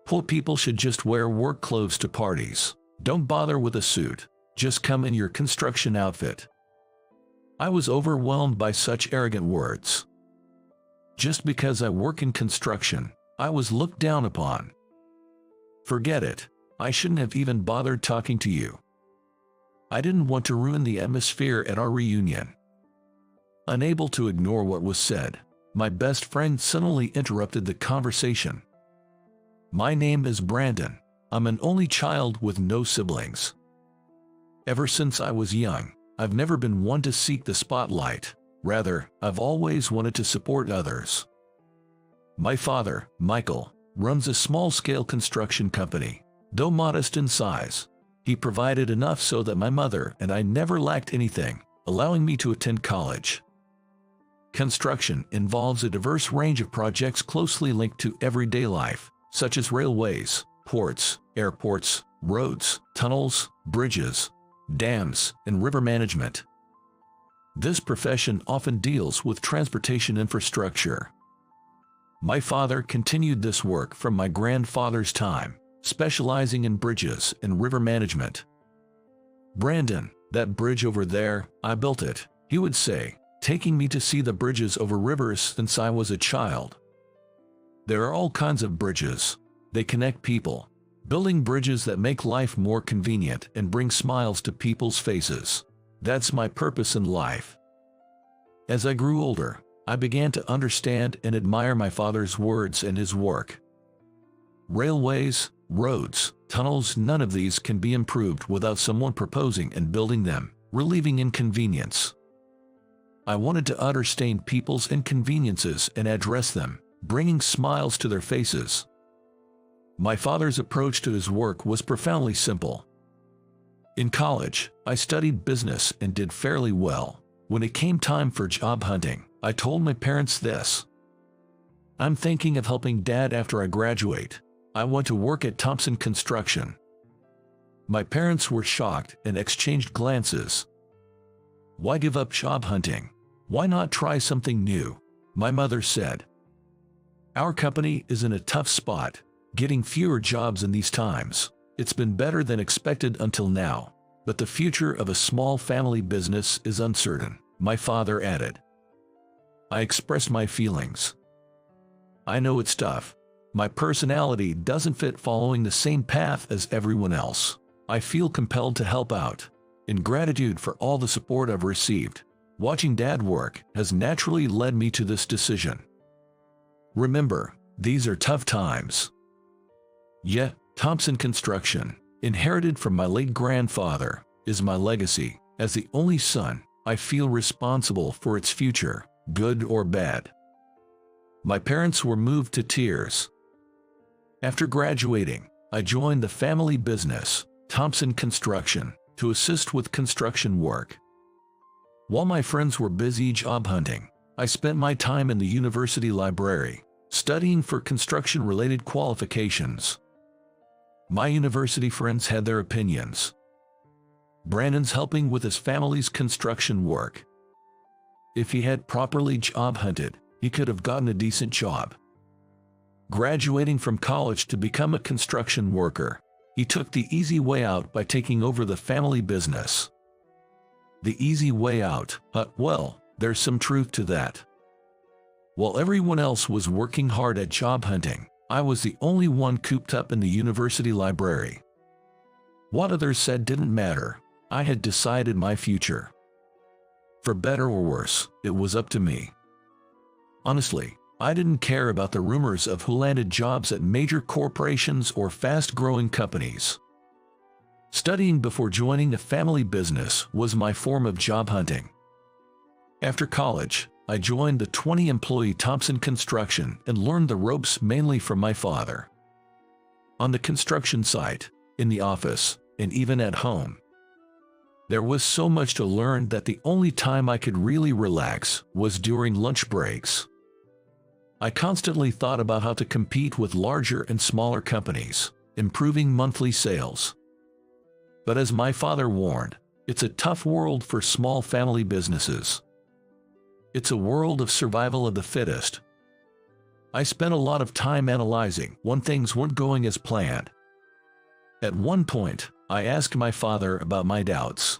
Poor people should just wear work clothes to parties. Don't bother with a suit. Just come in your construction outfit. I was overwhelmed by such arrogant words. Just because I work in construction, I was looked down upon. Forget it. I shouldn't have even bothered talking to you. I didn't want to ruin the atmosphere at our reunion. Unable to ignore what was said, my best friend suddenly interrupted the conversation. My name is Brandon. I'm an only child with no siblings. Ever since I was young, I've never been one to seek the spotlight. Rather, I've always wanted to support others. My father, Michael, runs a small-scale construction company. Though modest in size, he provided enough so that my mother and I never lacked anything, allowing me to attend college. Construction involves a diverse range of projects closely linked to everyday life, such as railways, ports, airports, roads, tunnels, bridges, dams, and river management. This profession often deals with transportation infrastructure. My father continued this work from my grandfather's time, specializing in bridges and river management. Brandon, that bridge over there, I built it, he would say, taking me to see the bridges over rivers since I was a child. There are all kinds of bridges. They connect people, building bridges that make life more convenient and bring smiles to people's faces. That's my purpose in life. As I grew older, I began to understand and admire my father's words and his work. Railways, roads, tunnels, none of these can be improved without someone proposing and building them, relieving inconvenience. I wanted to understand people's inconveniences and address them, bringing smiles to their faces. My father's approach to his work was profoundly simple. In college, I studied business and did fairly well. When it came time for job hunting, I told my parents this. I'm thinking of helping Dad after I graduate. I want to work at Thompson Construction. My parents were shocked and exchanged glances. Why give up job hunting? Why not try something new? My mother said. Our company is in a tough spot, getting fewer jobs in these times. It's been better than expected until now, but the future of a small family business is uncertain, my father added. I expressed my feelings. I know it's tough. My personality doesn't fit following the same path as everyone else. I feel compelled to help out. In gratitude for all the support I've received, watching Dad work has naturally led me to this decision. Remember, these are tough times. Yet, Thompson Construction, inherited from my late grandfather, is my legacy. As the only son, I feel responsible for its future, good or bad. My parents were moved to tears. After graduating, I joined the family business, Thompson Construction, to assist with construction work. While my friends were busy job hunting, I spent my time in the university library, studying for construction-related qualifications. My university friends had their opinions. Brandon's helping with his family's construction work. If he had properly job hunted, he could have gotten a decent job. Graduating from college to become a construction worker, he took the easy way out by taking over the family business. The easy way out, well, there's some truth to that. While everyone else was working hard at job hunting, I was the only one cooped up in the university library. What others said didn't matter. I had decided my future. For better or worse, it was up to me. Honestly, I didn't care about the rumors of who landed jobs at major corporations or fast-growing companies. Studying before joining a family business was my form of job hunting. After college, I joined the 20-employee Thompson Construction and learned the ropes mainly from my father. On the construction site, in the office, and even at home, there was so much to learn that the only time I could really relax was during lunch breaks. I constantly thought about how to compete with larger and smaller companies, improving monthly sales. But as my father warned, it's a tough world for small family businesses. It's a world of survival of the fittest. I spent a lot of time analyzing when things weren't going as planned. At one point, I asked my father about my doubts.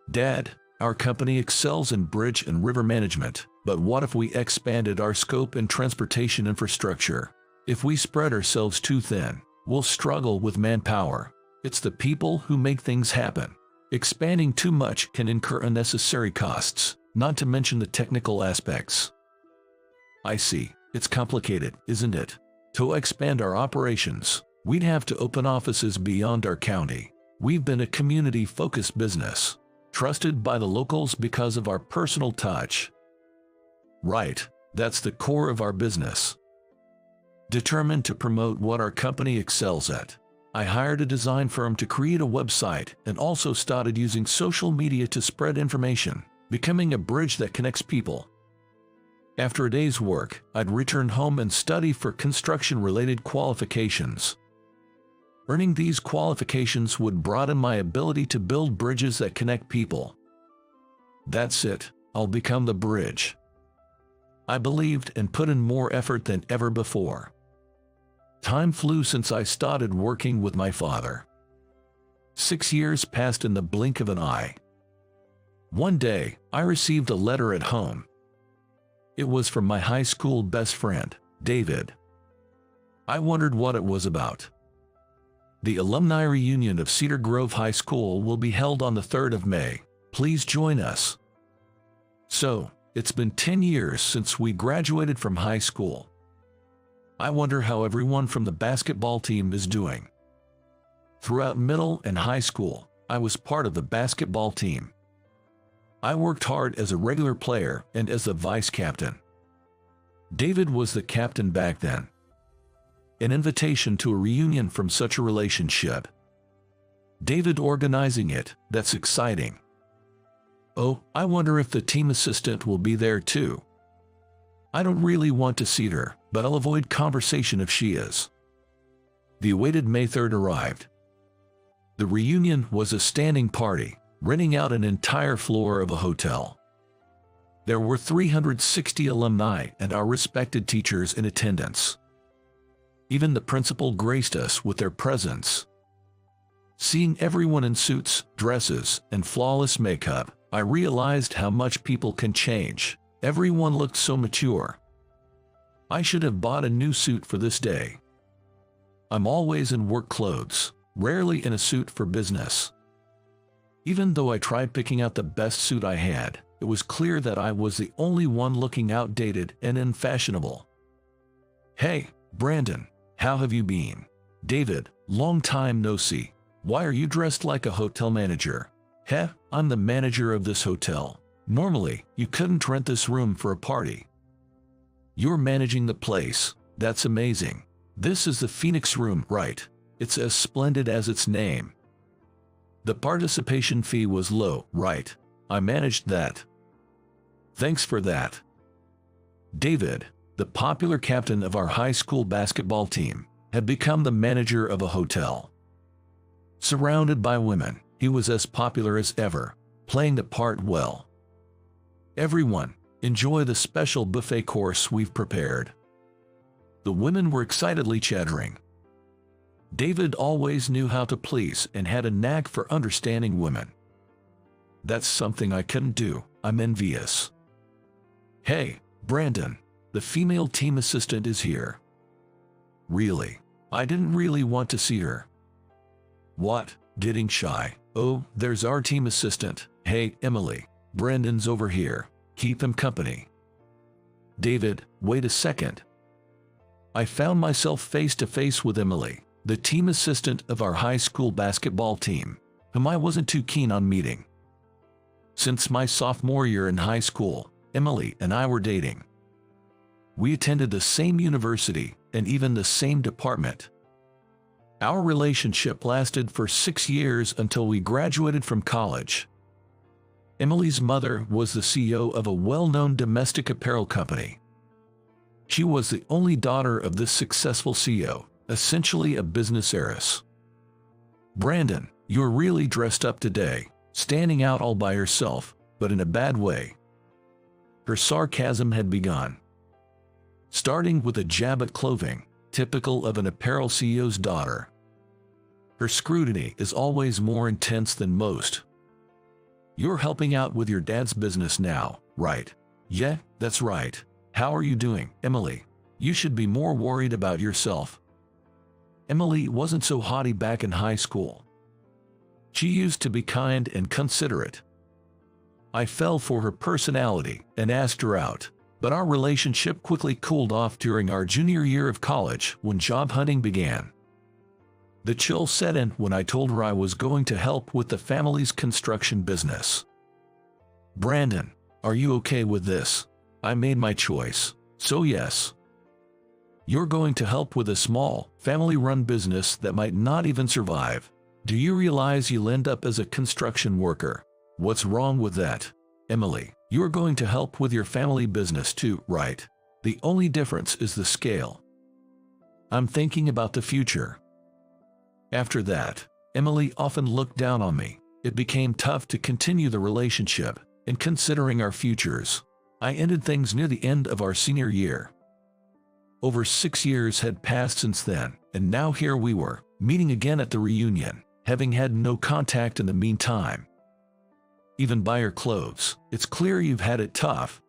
"Dad, our company excels in bridge and river management, but what if we expanded our scope in transportation infrastructure? If we spread ourselves too thin, we'll struggle with manpower. It's the people who make things happen. Expanding too much can incur unnecessary costs, not to mention the technical aspects." "I see. It's complicated, isn't it? To expand our operations, we'd have to open offices beyond our county. We've been a community-focused business, trusted by the locals because of our personal touch." "Right, that's the core of our business." Determined to promote what our company excels at, I hired a design firm to create a website and also started using social media to spread information, becoming a bridge that connects people. After a day's work, I'd return home and study for construction-related qualifications. Earning these qualifications would broaden my ability to build bridges that connect people. That's it, I'll become the bridge. I believed and put in more effort than ever before. Time flew since I started working with my father. 6 years passed in the blink of an eye. One day, I received a letter at home. It was from my high school best friend, David. I wondered what it was about. "The alumni reunion of Cedar Grove High School will be held on the 3rd of May. Please join us." So, it's been 10 years since we graduated from high school. I wonder how everyone from the basketball team is doing. Throughout middle and high school, I was part of the basketball team. I worked hard as a regular player and as the vice captain. David was the captain back then. An invitation to a reunion from such a relationship. David organizing it, that's exciting. Oh, I wonder if the team assistant will be there too. I don't really want to see her, but I'll avoid conversation if she is. The awaited May 3rd arrived. The reunion was a standing party, renting out an entire floor of a hotel. There were 360 alumni and our respected teachers in attendance. Even the principal graced us with their presence. Seeing everyone in suits, dresses, and flawless makeup, I realized how much people can change. Everyone looked so mature. I should have bought a new suit for this day. I'm always in work clothes, rarely in a suit for business. Even though I tried picking out the best suit I had, it was clear that I was the only one looking outdated and unfashionable. "Hey, Brandon, how have you been?" "David, long time no see. Why are you dressed like a hotel manager?" "Heh, I'm the manager of this hotel. Normally, you couldn't rent this room for a party. You're managing the place. That's amazing. This is the Phoenix Room, right? It's as splendid as its name. The participation fee was low, right? I managed that. Thanks for that." David, the popular captain of our high school basketball team, had become the manager of a hotel. Surrounded by women, he was as popular as ever, playing the part well. "Everyone, enjoy the special buffet course we've prepared." The women were excitedly chattering. David always knew how to please and had a knack for understanding women. That's something I couldn't do. I'm envious. "Hey, Brandon, the female team assistant is here." "Really? I didn't really want to see her." "What? Getting shy? Oh, there's our team assistant. Hey, Emily, Brandon's over here. Keep him company." "David, wait a second." I found myself face to face with Emily, the team assistant of our high school basketball team, whom I wasn't too keen on meeting. Since my sophomore year in high school, Emily and I were dating. We attended the same university and even the same department. Our relationship lasted for 6 years until we graduated from college. Emily's mother was the CEO of a well-known domestic apparel company. She was the only daughter of this successful CEO, essentially a business heiress. "Brandon, you're really dressed up today, standing out all by yourself, but in a bad way." Her sarcasm had begun. starting with a jab at clothing, typical of an apparel CEO's daughter. Her scrutiny is always more intense than most. You're helping out with your dad's business now, right? Yeah, that's right. How are you doing, Emily? You should be more worried about yourself. Emily wasn't so haughty back in high school. She used to be kind and considerate. I fell for her personality and asked her out, but our relationship quickly cooled off during our junior year of college when job hunting began. The chill set in when I told her I was going to help with the family's construction business. Brandon, are you okay with this? I made my choice, so yes. You're going to help with a small, family-run business that might not even survive. Do you realize you'll end up as a construction worker? What's wrong with that? Emily, you're going to help with your family business too, right? The only difference is the scale. I'm thinking about the future. After that, Emily often looked down on me. It became tough to continue the relationship, and considering our futures, I ended things near the end of our senior year. Over 6 years had passed since then, and now here we were, meeting again at the reunion, having had no contact in the meantime. Even by your clothes, it's clear you've had it tough.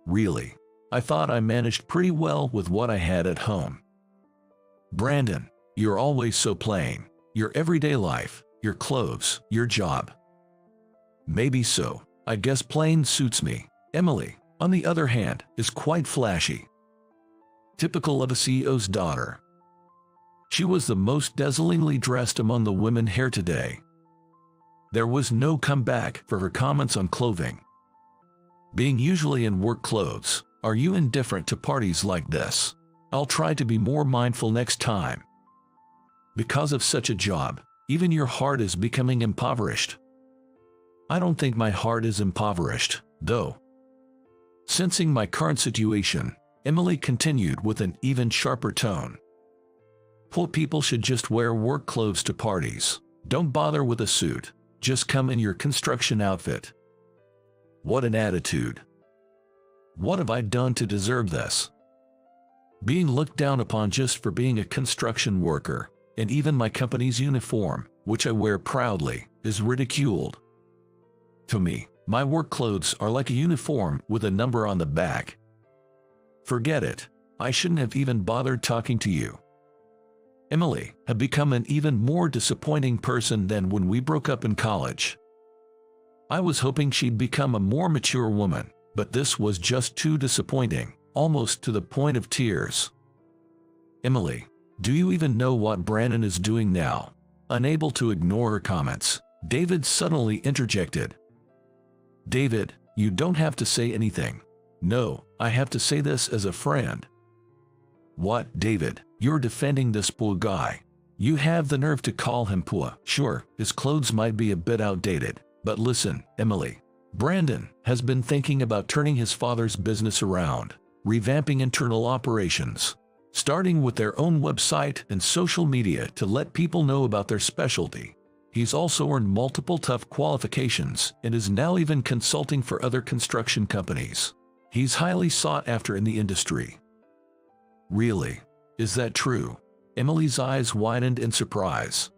Really, I thought I managed pretty well with what I had at home. Brandon, you're always so plain. Your everyday life, your clothes, your job. Maybe so. I guess plain suits me. Emily, on the other hand, is quite flashy. Typical of a CEO's daughter. She was the most dazzlingly dressed among the women here today. There was no comeback for her comments on clothing. Being usually in work clothes, are you indifferent to parties like this? I'll try to be more mindful next time. Because of such a job, even your heart is becoming impoverished. I don't think my heart is impoverished, though. Sensing my current situation, Emily continued with an even sharper tone. Poor people should just wear work clothes to parties. Don't bother with a suit. Just come in your construction outfit. What an attitude. What have I done to deserve this? Being looked down upon just for being a construction worker, and even my company's uniform, which I wear proudly, is ridiculed. To me, my work clothes are like a uniform with a number on the back. Forget it. I shouldn't have even bothered talking to you. Emily had become an even more disappointing person than when we broke up in college. I was hoping she'd become a more mature woman, but this was just too disappointing, almost to the point of tears. Emily, do you even know what Brandon is doing now? Unable to ignore her comments, David suddenly interjected. David, you don't have to say anything. No, I have to say this as a friend. What, David? You're defending this poor guy. You have the nerve to call him poor. Sure, his clothes might be a bit outdated, but listen, Emily. Brandon has been thinking about turning his father's business around, revamping internal operations, starting with their own website and social media to let people know about their specialty. He's also earned multiple tough qualifications and is now even consulting for other construction companies. He's highly sought after in the industry. Really? Is that true? Emily's eyes widened in surprise.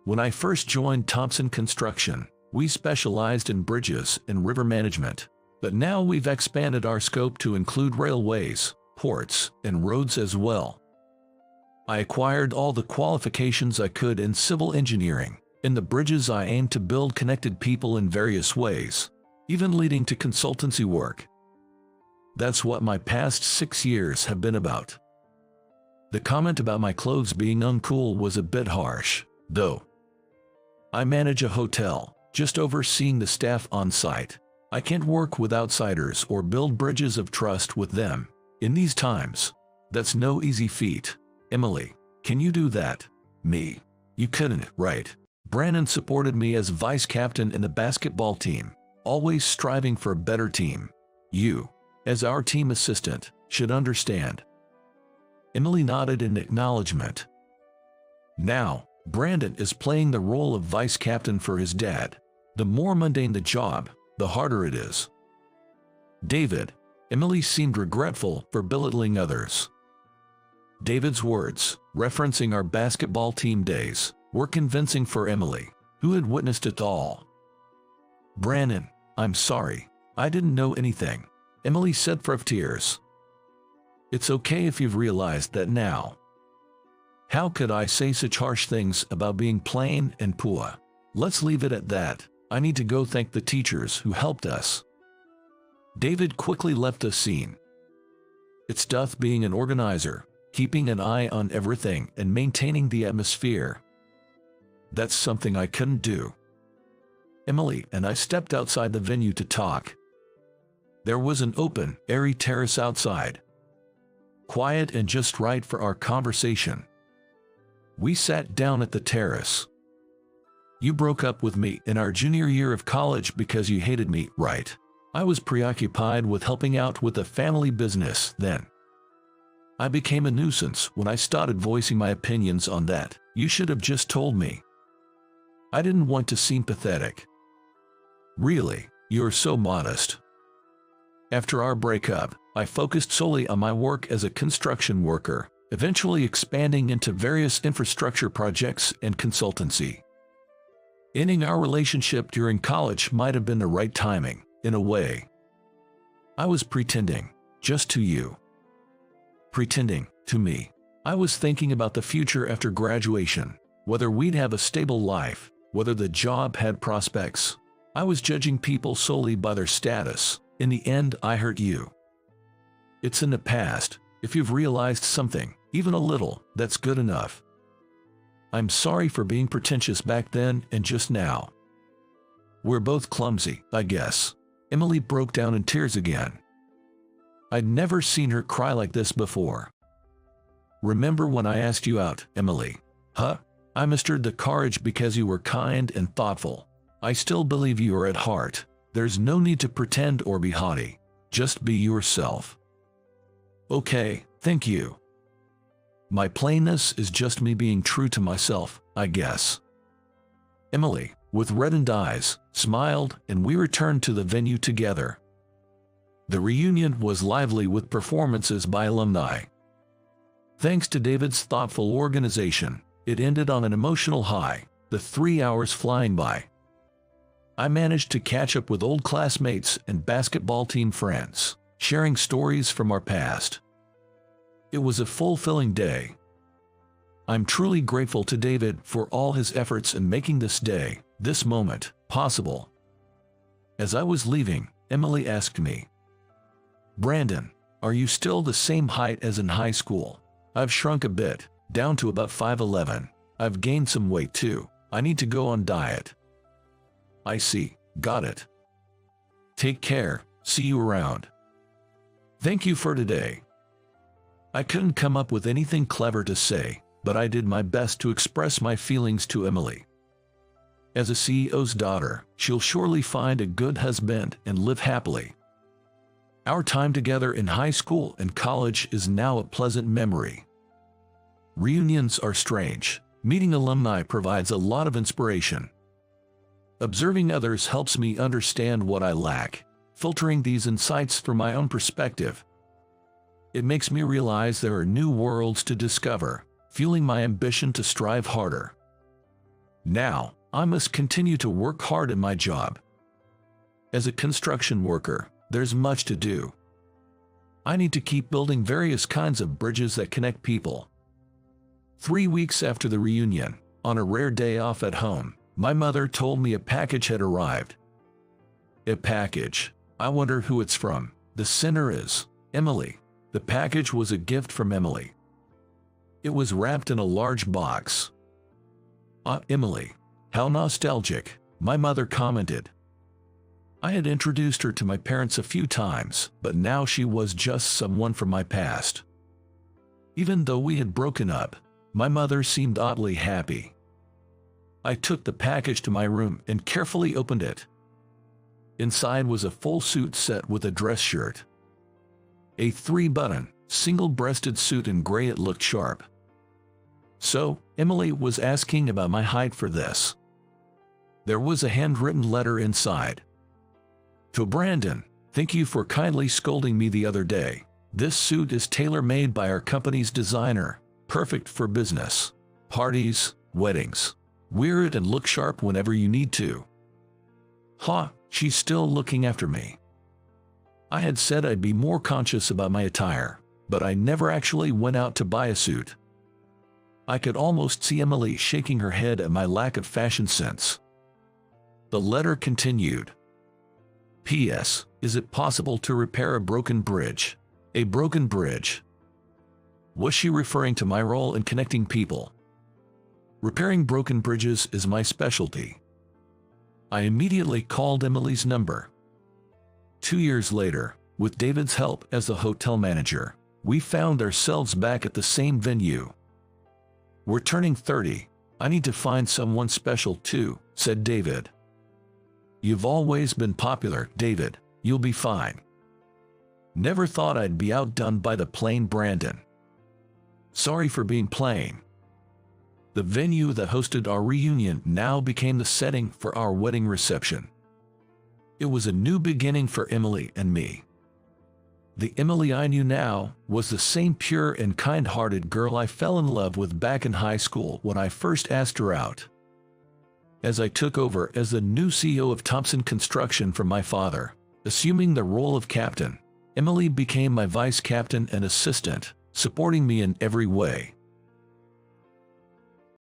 When I first joined Thompson Construction, we specialized in bridges and river management, but now we've expanded our scope to include railways, ports, and roads as well. I acquired all the qualifications I could in civil engineering. In the bridges I aim to build connected people in various ways, even leading to consultancy work. That's what my past 6 years have been about. The comment about my clothes being uncool was a bit harsh, though. I manage a hotel, just overseeing the staff on site. I can't work with outsiders or build bridges of trust with them. In these times, that's no easy feat. Emily, can you do that? Me? You couldn't, right? Brandon supported me as vice captain in the basketball team, always striving for a better team. You, as our team assistant, should understand. Emily nodded in acknowledgement. Now, Brandon is playing the role of vice captain for his dad. The more mundane the job, the harder it is. David, Emily seemed regretful for belittling others. David's words, referencing our basketball team days, were convincing for Emily, who had witnessed it all. "Brandon, I'm sorry. I didn't know anything," Emily said through tears. "It's okay if you've realized that now. How could I say such harsh things about being plain and poor? Let's leave it at that. I need to go thank the teachers who helped us." David quickly left the scene. It's tough being an organizer, keeping an eye on everything and maintaining the atmosphere. That's something I couldn't do. Emily and I stepped outside the venue to talk. There was an open, airy terrace outside, quiet and just right for our conversation. We sat down at the terrace. "You broke up with me in our junior year of college because you hated me, right? I was preoccupied with helping out with the family business then. I became a nuisance when I started voicing my opinions on that. You should have just told me. I didn't want to seem pathetic." "Really, you're so modest." After our breakup, I focused solely on my work as a construction worker, eventually expanding into various infrastructure projects and consultancy. Ending our relationship during college might have been the right timing, in a way. I was pretending, just to you. Pretending, to me. I was thinking about the future after graduation, whether we'd have a stable life, whether the job had prospects. I was judging people solely by their status. In the end, I hurt you. It's in the past. If you've realized something, even a little, that's good enough. I'm sorry for being pretentious back then and just now. We're both clumsy, I guess. Emily broke down in tears again. I'd never seen her cry like this before. "Remember when I asked you out, Emily? Huh? I mustered the courage because you were kind and thoughtful. I still believe you are at heart. There's no need to pretend or be haughty. Just be yourself." "Okay, thank you. My plainness is just me being true to myself, I guess." Emily, with reddened eyes, smiled, and we returned to the venue together. The reunion was lively with performances by alumni. Thanks to David's thoughtful organization, it ended on an emotional high, the 3 hours flying by. I managed to catch up with old classmates and basketball team friends, sharing stories from our past. It was a fulfilling day. I'm truly grateful to David for all his efforts in making this day, this moment, possible. As I was leaving, Emily asked me, "Brandon, are you still the same height as in high school?" "I've shrunk a bit, down to about 5'11". "I've gained some weight too. I need to go on diet." "I see, got it. Take care, see you around." Thank you for today. I couldn't come up with anything clever to say, but I did my best to express my feelings to Emily. As a CEO's daughter, she'll surely find a good husband and live happily. Our time together in high school and college is now a pleasant memory. Reunions are strange. Meeting alumni provides a lot of inspiration. Observing others helps me understand what I lack, filtering these insights through my own perspective. It makes me realize there are new worlds to discover, fueling my ambition to strive harder. Now, I must continue to work hard at my job. As a construction worker, there's much to do. I need to keep building various kinds of bridges that connect people. 3 weeks after the reunion, on a rare day off at home, my mother told me a package had arrived. A package. I wonder who it's from. The sender is Emily. The package was a gift from Emily. It was wrapped in a large box. "Ah, Emily. How nostalgic," my mother commented. I had introduced her to my parents a few times, but now she was just someone from my past. Even though we had broken up, my mother seemed oddly happy. I took the package to my room and carefully opened it. Inside was a full suit set with a dress shirt. A 3-button, single-breasted suit in gray. It looked sharp. So, Emily was asking about my height for this. There was a handwritten letter inside. "To Brandon, Thank you for kindly scolding me the other day. This suit is tailor-made by our company's designer, perfect for business, parties, weddings. Wear it and look sharp whenever you need to. Ha, she's still looking after me. I had said I'd be more conscious about my attire, but I never actually went out to buy a suit. I could almost see Emily shaking her head at my lack of fashion sense. The letter continued. P.S. Is it possible to repair a broken bridge? A broken bridge. Was she referring to my role in connecting people? Repairing broken bridges is my specialty. I immediately called Emily's number. 2 years later, with David's help as the hotel manager, we found ourselves back at the same venue. We're turning 30. I need to find someone special too, said David. You've always been popular, David. You'll be fine. Never thought I'd be outdone by the plain Brandon. Sorry for being plain. The venue that hosted our reunion now became the setting for our wedding reception. It was a new beginning for Emily and me. The Emily I knew now was the same pure and kind-hearted girl I fell in love with back in high school when I first asked her out. As I took over as the new CEO of Thompson Construction from my father, assuming the role of captain, Emily became my vice captain and assistant, supporting me in every way.